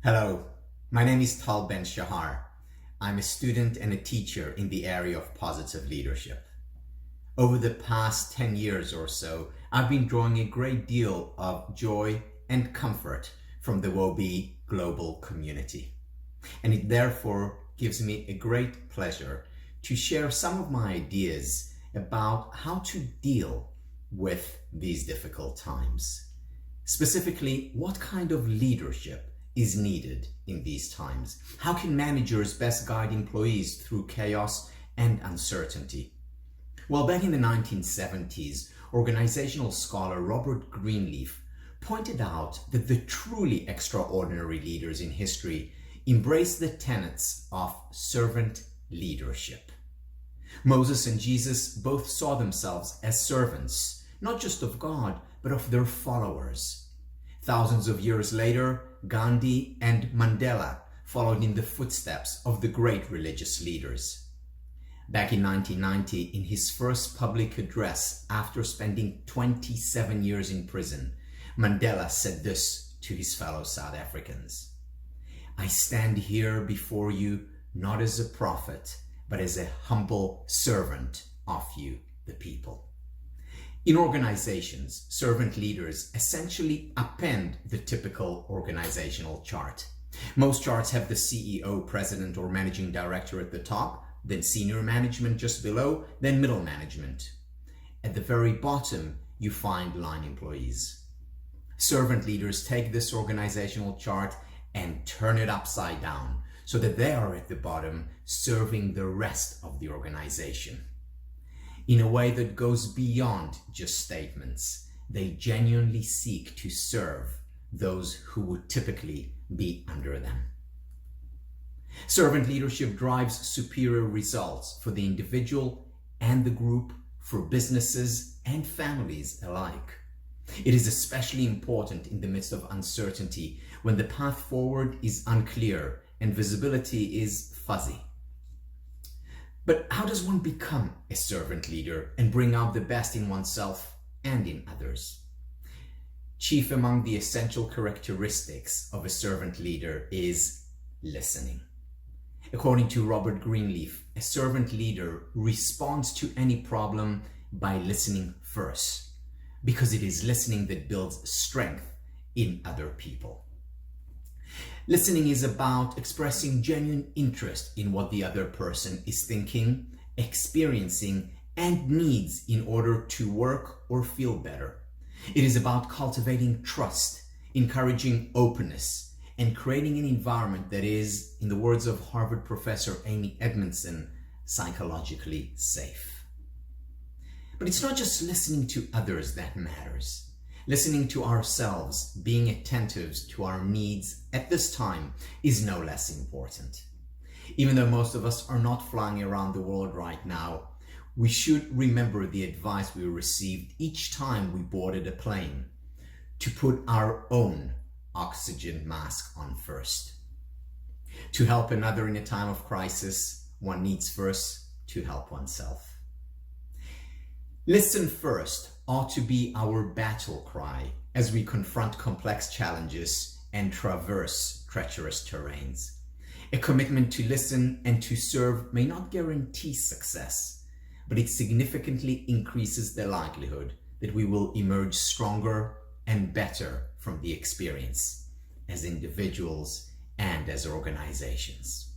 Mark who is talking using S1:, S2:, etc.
S1: Hello, my name is Tal Ben-Shahar. I'm a student and a teacher in the area of positive leadership. Over the past 10 years or so, I've been drawing a great deal of joy and comfort from the WOBI global community. And it therefore gives me a great pleasure to share some of my ideas about how to deal with these difficult times. Specifically, what kind of leadership is needed in these times? How can managers best guide employees through chaos and uncertainty? Well, back in the 1970s, organizational scholar Robert Greenleaf pointed out that the truly extraordinary leaders in history embraced the tenets of servant leadership. Moses and Jesus both saw themselves as servants, not just of God, but of their followers. Thousands of years later, Gandhi and Mandela followed in the footsteps of the great religious leaders. Back in 1990, in his first public address after spending 27 years in prison, Mandela said this to his fellow South Africans: "I stand here before you not as a prophet, but as a humble servant of you, the people." In organizations, servant leaders essentially append the typical organizational chart. Most charts have the CEO, president, or managing director at the top, then senior management just below, then middle management. At the very bottom, you find line employees. Servant leaders take this organizational chart and turn it upside down so that they are at the bottom, serving the rest of the organization. In a way that goes beyond just statements, they genuinely seek to serve those who would typically be under them. Servant leadership drives superior results for the individual and the group, for businesses and families alike. It is especially important in the midst of uncertainty, when the path forward is unclear and visibility is fuzzy. But how does one become a servant leader and bring out the best in oneself and in others? Chief among the essential characteristics of a servant leader is listening. According to Robert Greenleaf, a servant leader responds to any problem by listening first, because it is listening that builds strength in other people. Listening is about expressing genuine interest in what the other person is thinking, experiencing, and needs in order to work or feel better. It is about cultivating trust, encouraging openness, and creating an environment that is, in the words of Harvard professor Amy Edmondson, psychologically safe. But it's not just listening to others that matters. Listening to ourselves, being attentive to our needs at this time, is no less important. Even though most of us are not flying around the world right now, we should remember the advice we received each time we boarded a plane: to put our own oxygen mask on first. To help another in a time of crisis, one needs first to help oneself. Listen first ought to be our battle cry as we confront complex challenges and traverse treacherous terrains. A commitment to listen and to serve may not guarantee success, but it significantly increases the likelihood that we will emerge stronger and better from the experience as individuals and as organizations.